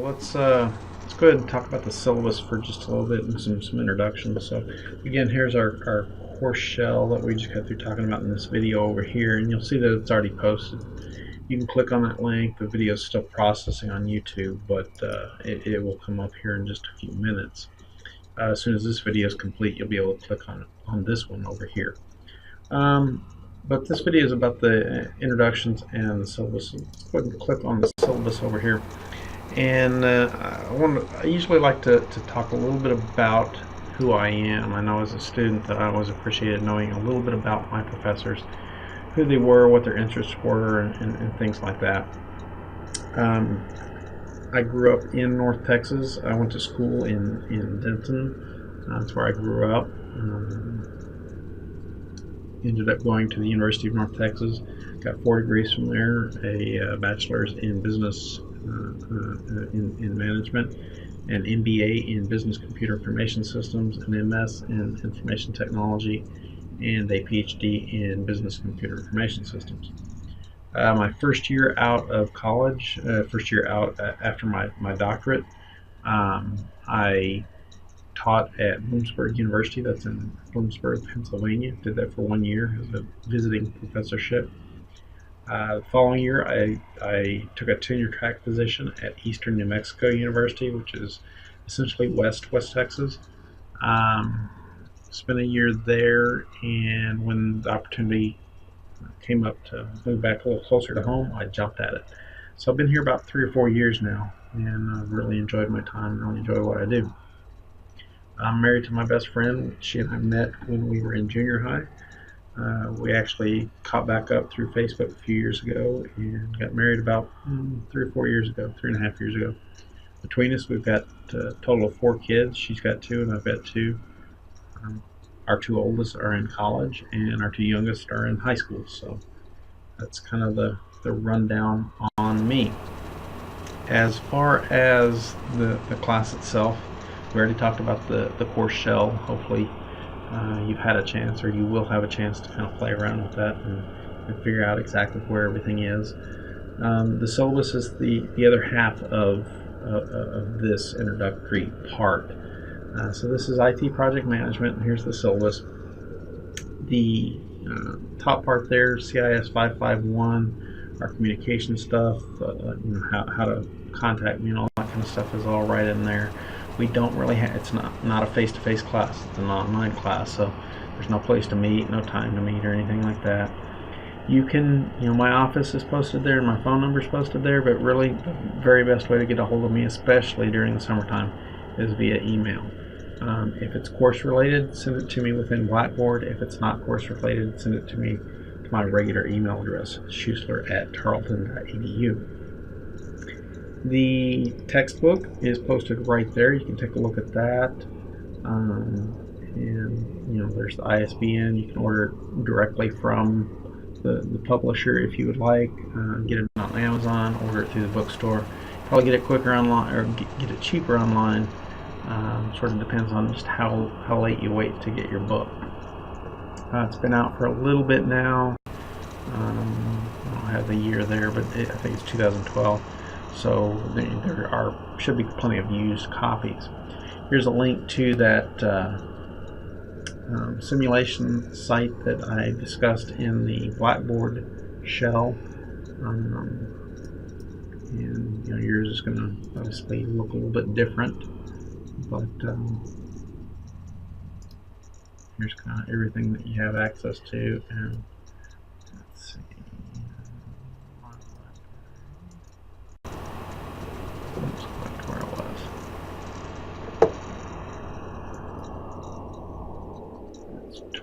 let's go ahead and talk about the syllabus for just a little bit and some introductions. So again, here's our course shell that we just got through talking about in this video over here, and you'll see that it's already posted. You can click on that link. The video is still processing on YouTube, but it will come up here in just a few minutes. As soon as this video is complete, you'll be able to click on this one over here. But this video is about the introductions and the syllabus. Let's go ahead and click on the syllabus over here. And I usually like to talk a little bit about who I am. I know as a student that I always appreciated knowing a little bit about my professors, who they were, what their interests were, and things like that. I grew up in North Texas. I went to school in Denton. That's where I grew up. Ended up going to the University of North Texas. Got 4 degrees from there, a bachelor's in business in management, an MBA in business computer information systems, an MS in information technology, and a PhD in business computer information systems. My first year out of college, first year out after my doctorate, I taught at Bloomsburg University. That's in Bloomsburg, Pennsylvania. Did that for 1 year as a visiting professorship. The following year, I took a tenure track position at Eastern New Mexico University, which is essentially West Texas. Spent a year there, and when the opportunity came up to move back a little closer to home, I jumped at it. So I've been here about 3 or 4 years now, and I've really enjoyed my time, really enjoy what I do. I'm married to my best friend. She and I met when we were in junior high. We actually caught back up through Facebook a few years ago and got married about 3 or 4 years ago, 3.5 years ago. Between us, we've got a total of 4 kids. She's got 2 and I've got 2. Our 2 oldest are in college and our 2 youngest are in high school. So that's kind of the rundown on me. As far as the class itself, we already talked about the course shell. Hopefully you've had a chance, or you will have a chance, to kind of play around with that and figure out exactly where everything is. The syllabus is the other half of this introductory part. So this is IT project management, and here's the syllabus. The top part there, CIS 551, our communication stuff, how to contact me and all that kind of stuff is all right in there. We don't really have, it's not a face-to-face class, it's an online class, so there's no place to meet, no time to meet or anything like that. You can, my office is posted there and my phone number is posted there, but really the very best way to get a hold of me, especially during the summertime, is via email. If it's course related, send it to me within Blackboard. If it's not course related, send it to me to my regular email address, H.Schuessler@tarleton.edu. The textbook is posted right there. You can take a look at that. And there's the ISBN. You can order it directly from the publisher if you would like. Get it on Amazon, order it through the bookstore. Probably get it quicker online, or get it cheaper online. Sort of depends on just how late you wait to get your book. It's been out for a little bit now. I don't have the year there, but I think it's 2012. So there should be plenty of used copies. Here's a link to that simulation site that I discussed in the Blackboard shell. And yours is going to obviously look a little bit different, but here's kind of everything that you have access to. And let's see. Where it was.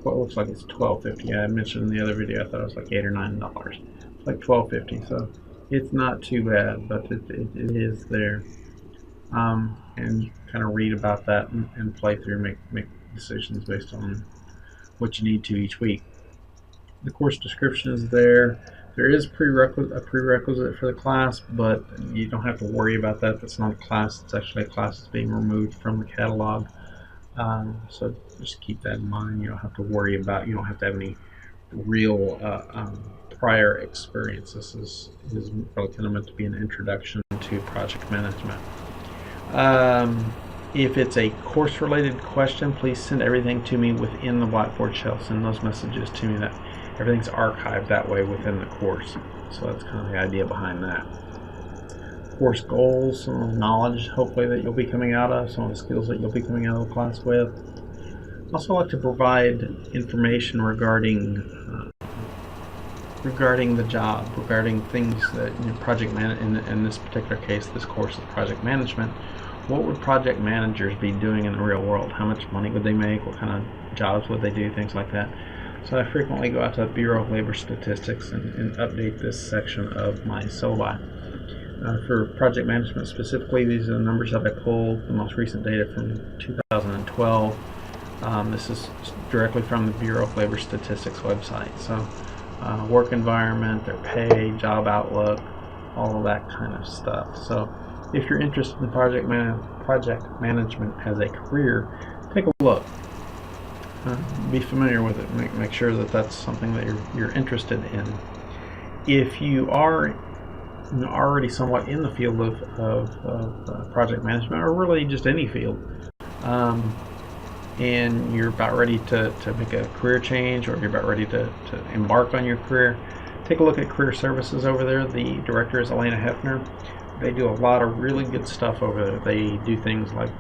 Looks like it's $12.50. Yeah, I mentioned in the other video I thought it was like $8 or $9. It's like $12.50, so it's not too bad, but it is there. And you kind of read about that and play through, make decisions based on what you need to each week. The course description is there. There is a prerequisite for the class, but you don't have to worry about that. That's not a class. It's actually a class that's being removed from the catalog. So just keep that in mind. You don't have to worry about, you don't have to have any real prior experience. This is really kind of meant to be an introduction to project management. If it's a course-related question, please send everything to me within the Blackboard shell. Send those messages to me. That everything's archived that way within the course. So that's kind of the idea behind that. Course goals, some of the knowledge hopefully that you'll be coming out of, some of the skills that you'll be coming out of the class with. I also like to provide information regarding the job, regarding things that project in this particular case, this course is project management. What would project managers be doing in the real world? How much money would they make? What kind of jobs would they do? Things like that. So I frequently go out to the Bureau of Labor Statistics and update this section of my syllabi. For project management specifically, these are the numbers that I pulled, the most recent data from 2012. This is directly from the Bureau of Labor Statistics website. So work environment, their pay, job outlook, all of that kind of stuff. So if you're interested in project management as a career, take a look. Be familiar with it. Make sure that that's something that you're interested in. If you are already somewhat in the field of project management, or really just any field, and you're about ready to make a career change, or you're about ready to embark on your career, take a look at Career Services over there. The director is Elena Hefner. They do a lot of really good stuff over there. They do things like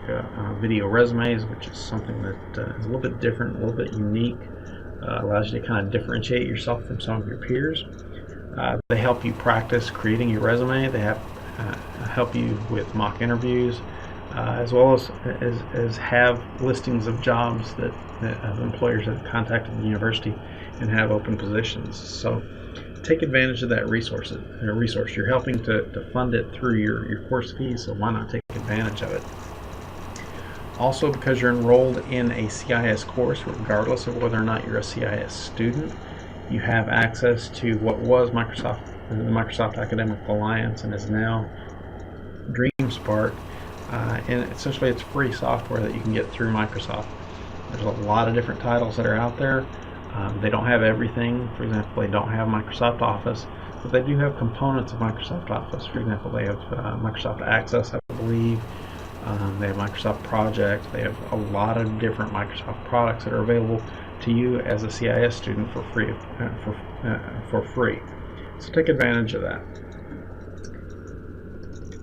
video resumes, which is something that is a little bit different, a little bit unique, allows you to kind of differentiate yourself from some of your peers. They help you practice creating your resume. They help you with mock interviews, as well as have listings of jobs that of employers that have contacted the university and have open positions. So take advantage of that resource. You're helping to fund it through your course fees, so why not take advantage of it? Also, because you're enrolled in a CIS course, regardless of whether or not you're a CIS student, you have access to what was the Microsoft Academic Alliance and is now DreamSpark. And essentially it's free software that you can get through Microsoft. There's a lot of different titles that are out there. They don't have everything. For example, they don't have Microsoft Office, but they do have components of Microsoft Office. For example, they have Microsoft Access, I believe. They have Microsoft Project. They have a lot of different Microsoft products that are available to you as a CIS student for free. So take advantage of that.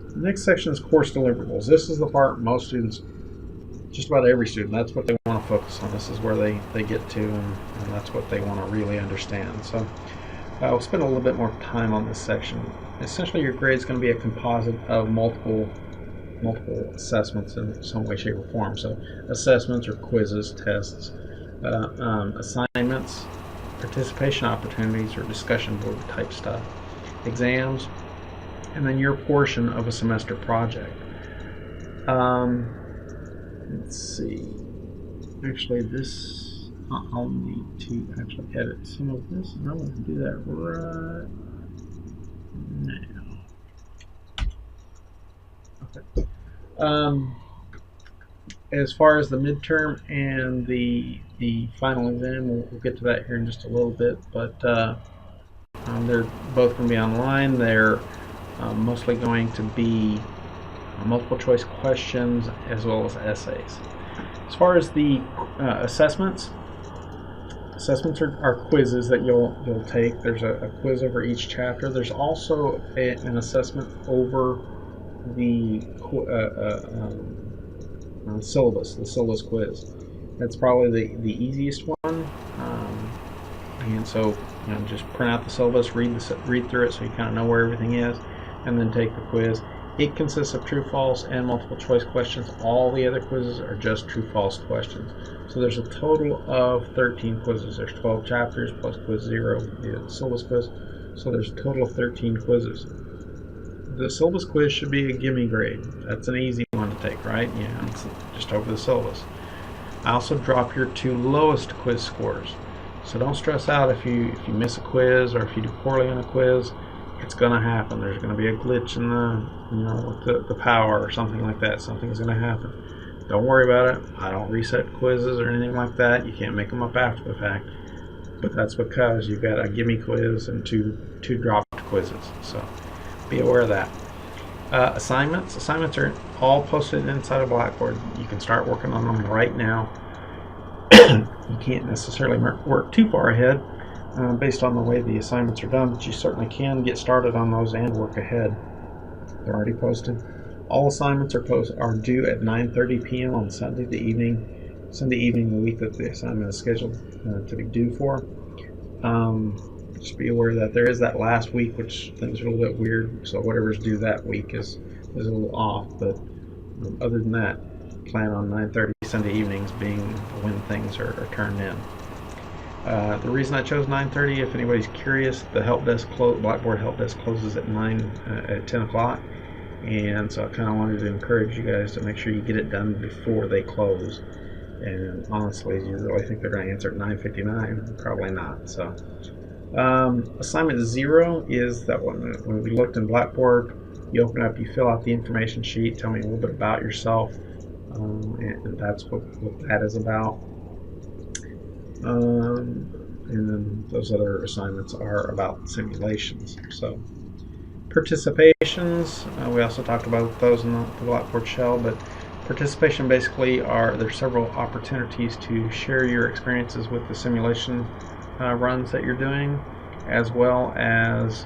The next section is course deliverables. This is the part most students, just about every student, that's what they want to focus on. This is where they get to, and that's what they want to really understand. So I'll spend a little bit more time on this section. Essentially, your grade is going to be a composite of multiple assessments in some way, shape, or form. So assessments or quizzes, tests, assignments, participation opportunities, or discussion board type stuff, exams, and then your portion of a semester project. Let's see. Actually, this I'll need to actually edit some of this, and I'm going to do that right now. Okay. As far as the midterm and the final exam, we'll get to that here in just a little bit. But they're both going to be online. They're mostly going to be multiple choice questions as well as essays. As far as the assessments are quizzes that you'll take. There's a quiz over each chapter. There's also an assessment over the syllabus, the syllabus quiz. That's probably the easiest one. And so just print out the syllabus, read through it so you kind of know where everything is, and then take the quiz. It consists of true, false, and multiple choice questions. All the other quizzes are just true, false questions. So there's a total of 13 quizzes. There's 12 chapters plus quiz 0, the syllabus quiz. So there's a total of 13 quizzes. The syllabus quiz should be a gimme grade. That's an easy one to take, right? Yeah, it's just over the syllabus. I also drop your 2 lowest quiz scores. So don't stress out if you miss a quiz or if you do poorly on a quiz. It's going to happen. There's going to be a glitch in with the power or something like that. Something's going to happen. Don't worry about it. I don't reset quizzes or anything like that. You can't make them up after the fact. But that's because you've got a gimme quiz and two dropped quizzes. So be aware of that. Assignments are all posted inside of Blackboard. You can start working on them right now. You can't necessarily work too far ahead based on the way the assignments are done, but you certainly can get started on those and work ahead. They're already posted. All assignments are due at 9:30 p.m. on Sunday evening, the week that the assignment is scheduled to be due for. Just be aware that there is that last week, which things are a little bit weird, so whatever's due that week is a little off, but other than that, plan on 9:30 Sunday evenings being when things are turned in. The reason I chose 9:30, if anybody's curious, the Blackboard help desk closes at 10 o'clock, and so I kind of wanted to encourage you guys to make sure you get it done before they close. And honestly, you really think they're going to answer at 9:59? Probably not. So, assignment 0 is that one. When we looked in Blackboard, you open up, you fill out the information sheet, tell me a little bit about yourself, and that's what that is about. And then those other assignments are about simulations. So participations, we also talked about those in the Blackboard shell, but participation basically there's several opportunities to share your experiences with the simulation runs that you're doing, as well as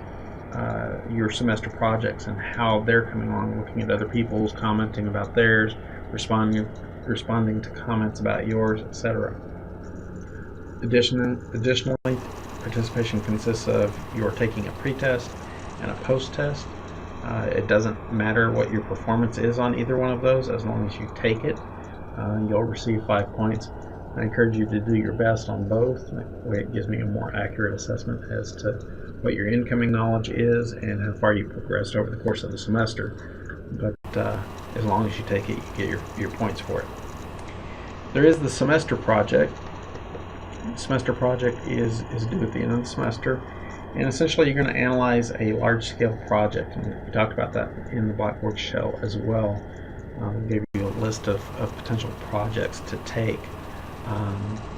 your semester projects and how they're coming along, looking at other people's, commenting about theirs, responding to comments about yours, etc. Additionally, participation consists of your taking a pretest and a post-test. It doesn't matter what your performance is on either one of those, as long as you take it, you'll receive 5 points. I encourage you to do your best on both. That way it gives me a more accurate assessment as to what your incoming knowledge is and how far you progressed over the course of the semester. But as long as you take it, you get your points for it. There is the semester project. The semester project is due at the end of the semester, and essentially you're going to analyze a large-scale project, and we talked about that in the Blackboard shell as well. Gave you a list of potential projects to take,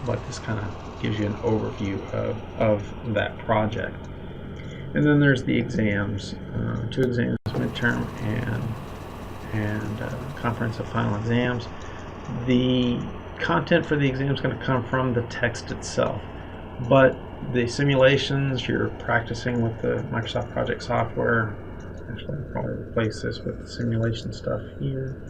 but this kind of gives you an overview of that project. And then there's the exams, 2 exams, midterm and comprehensive final exams. The content for the exam is going to come from the text itself, but the simulations, you're practicing with the Microsoft Project software. Actually, I'll probably replace this with the simulation stuff here.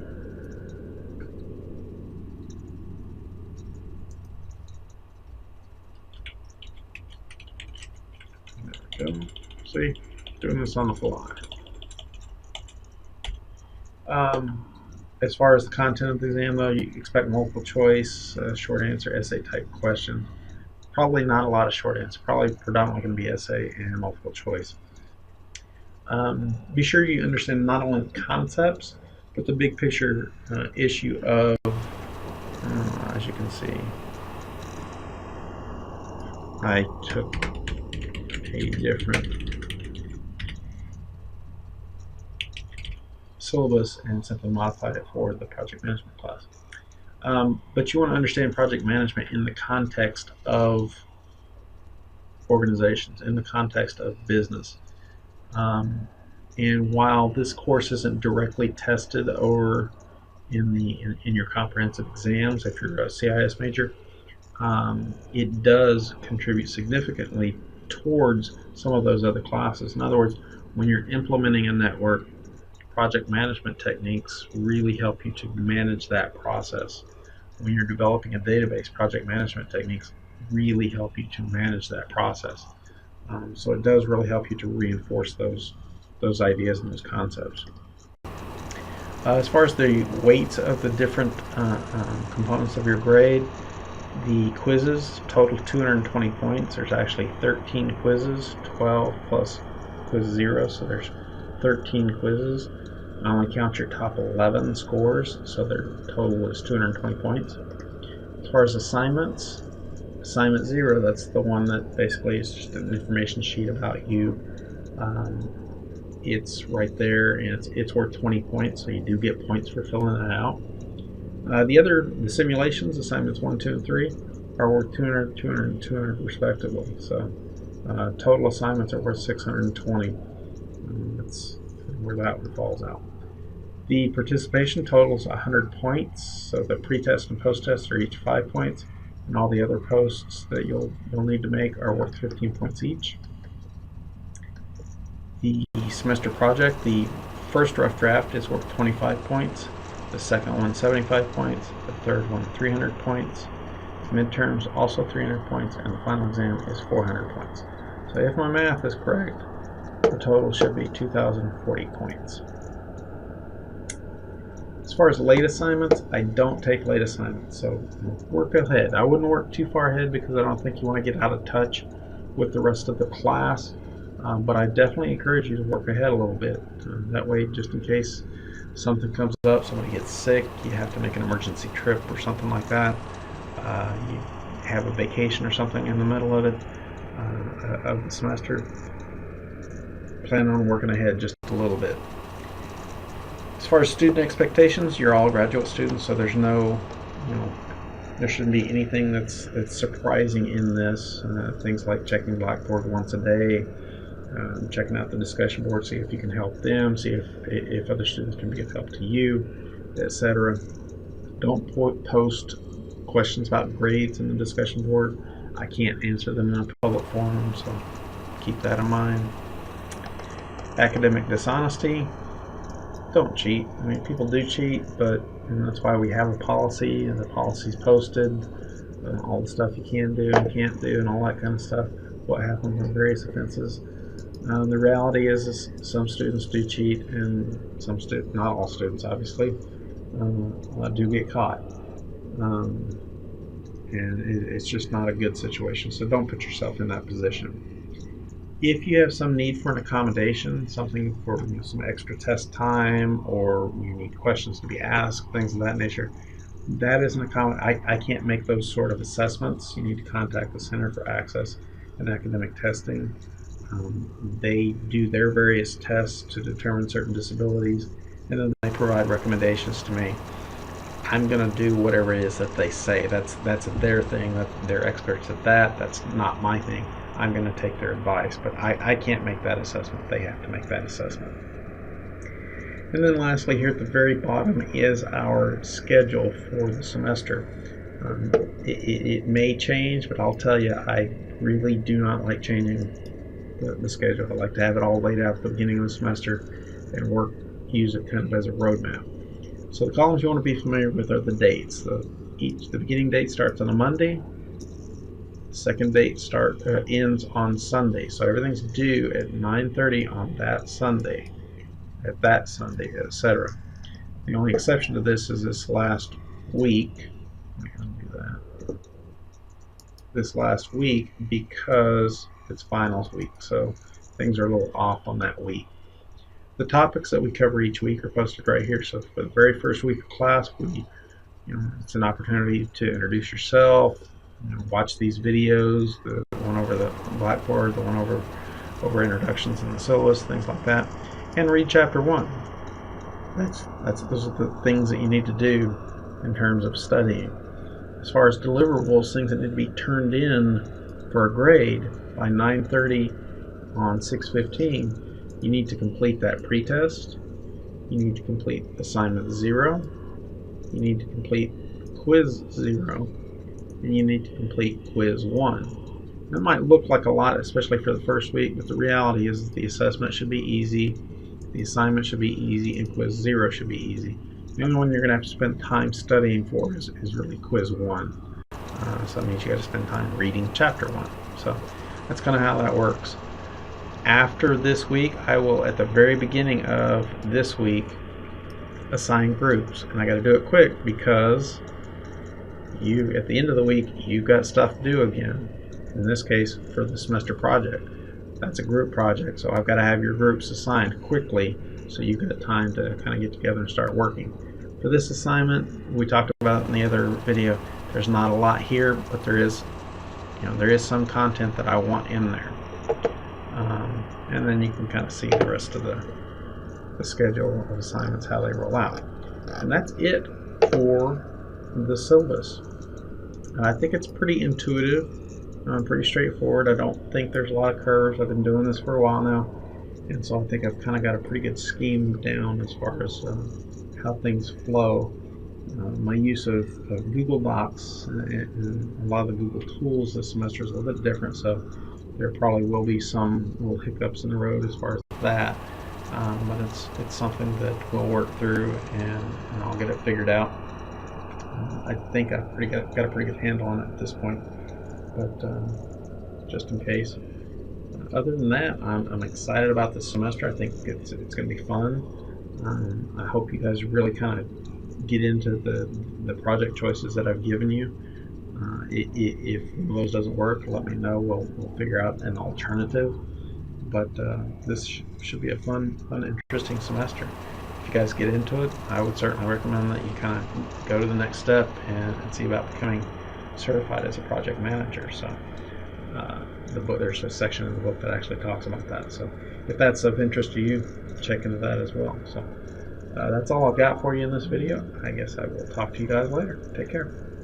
There we go. See, doing this on the fly. As far as the content of the exam, though, you expect multiple choice, short answer, essay type question. Probably not a lot of short answer. Probably predominantly going to be essay and multiple choice. Be sure you understand not only the concepts, but the big picture issue of, as you can see, I took a different syllabus and simply modified it for the project management class. But you want to understand project management in the context of organizations, in the context of business. And while this course isn't directly tested over in your comprehensive exams, if you're a CIS major, it does contribute significantly towards some of those other classes. In other words, when you're implementing a network, project management techniques really help you to manage that process. When you're developing a database, project management techniques really help you to manage that process. So it does really help you to reinforce those ideas and those concepts. As far as the weights of the different components of your grade, the quizzes total 220 points. There's actually 13 quizzes, 12 plus quiz 0, so there's 13 quizzes. I only count your top 11 scores, so their total is 220 points. As far as assignments, assignment 0, that's the one that basically is just an information sheet about you. It's right there, and it's worth 20 points, so you do get points for filling that out. The simulations, assignments 1, 2, and 3, are worth 200, 200, and 200 respectively. So total assignments are worth 620. That's where that one falls out. The participation totals 100 points, so the pretest and post-test are each 5 points, and all the other posts that you'll need to make are worth 15 points each. The semester project, the first rough draft is worth 25 points, the second one 75 points, the third one 300 points, midterms also 300 points, and the final exam is 400 points. So if my math is correct, the total should be 2,040 points. As far as late assignments, I don't take late assignments, so work ahead. I wouldn't work too far ahead because I don't think you want to get out of touch with the rest of the class, but I definitely encourage you to work ahead a little bit. That way, just in case something comes up, somebody gets sick, you have to make an emergency trip or something like that, you have a vacation or something in the middle of it, of the semester, plan on working ahead just a little bit. As far as student expectations, you're all graduate students, so there's no, there shouldn't be anything that's surprising in this. Things like checking Blackboard once a day, checking out the discussion board, see if you can help them, see if other students can be of help to you, etc. Don't post questions about grades in the discussion board. I can't answer them in a public forum, so keep that in mind. Academic dishonesty. Don't cheat. I mean, people do cheat, but that's why we have a policy, and the policy's posted, all the stuff you can do and can't do, and all that kind of stuff, what happens on various offenses. The reality is some students do cheat, and some students, not all students obviously, do get caught. And it's just not a good situation, so don't put yourself in that position. If you have some need for an accommodation, something for some extra test time, or you need questions to be asked, things of that nature, that is an accommodation. I can't make those sort of assessments. You need to contact the Center for Access and Academic Testing. They do their various tests to determine certain disabilities, and then they provide recommendations to me. I'm going to do whatever it is that they say. That's their thing. They're experts at that. That's not my thing. I'm going to take their advice, but I can't make that assessment. They have to make that assessment. And then lastly, here at the very bottom is our schedule for the semester. It may change, but I'll tell you, I really do not like changing the schedule. I like to have it all laid out at the beginning of the semester and use it kind of as a roadmap. So the columns you want to be familiar with are the dates. The beginning date starts on a Monday. Second date ends on Sunday, so everything's due at 9:30 on that Sunday, etc. The only exception to this is this last week. I'm going to do that. This last week, because it's finals week, so things are a little off on that week. The topics that we cover each week are posted right here. So for the very first week of class, it's an opportunity to introduce yourself. Watch these videos, the one over the Blackboard, the one over introductions in the syllabus, things like that, and read chapter 1. Those are the things that you need to do in terms of studying. As far as deliverables, things that need to be turned in for a grade by 9:30 on 6/15, you need to complete that pretest. You need to complete assignment 0. You need to complete quiz 0. And you need to complete quiz 1. That might look like a lot, especially for the first week, but the reality is the assessment should be easy, the assignment should be easy, and quiz 0 should be easy. The only one you're going to have to spend time studying for is really quiz 1. So that means you got to spend time reading chapter 1. So that's kind of how that works. After this week, I will, at the very beginning of this week, assign groups. And I got to do it quick because at the end of the week, you've got stuff to do again. In this case, for the semester project. That's a group project, so I've got to have your groups assigned quickly so you've got time to kind of get together and start working. For this assignment, we talked about in the other video, there's not a lot here, but there is some content that I want in there. And then you can kind of see the rest of the schedule of assignments, how they roll out. And that's it for the syllabus. I think it's pretty intuitive, pretty straightforward. I don't think there's a lot of curves. I've been doing this for a while now, And so I think I've kind of got a pretty good scheme down as far as how things flow. My use of Google Docs and a lot of the Google tools this semester is a little bit different, so there probably will be some little hiccups in the road as far as that. But it's something that we'll work through, and I'll get it figured out. I think I've got a pretty good handle on it at this point, but just in case. Other than that, I'm excited about this semester. I think it's going to be fun. I hope you guys really kind of get into the project choices that I've given you. If one of those doesn't work, let me know. We'll figure out an alternative. But this should be a fun, interesting semester. If you guys get into it, I would certainly recommend that you kind of go to the next step and see about becoming certified as a project manager. So the book, there's a section in the book that actually talks about that. So if that's of interest to you, check into that as well. So that's all I've got for you in this video. I guess I will talk to you guys later. Take care.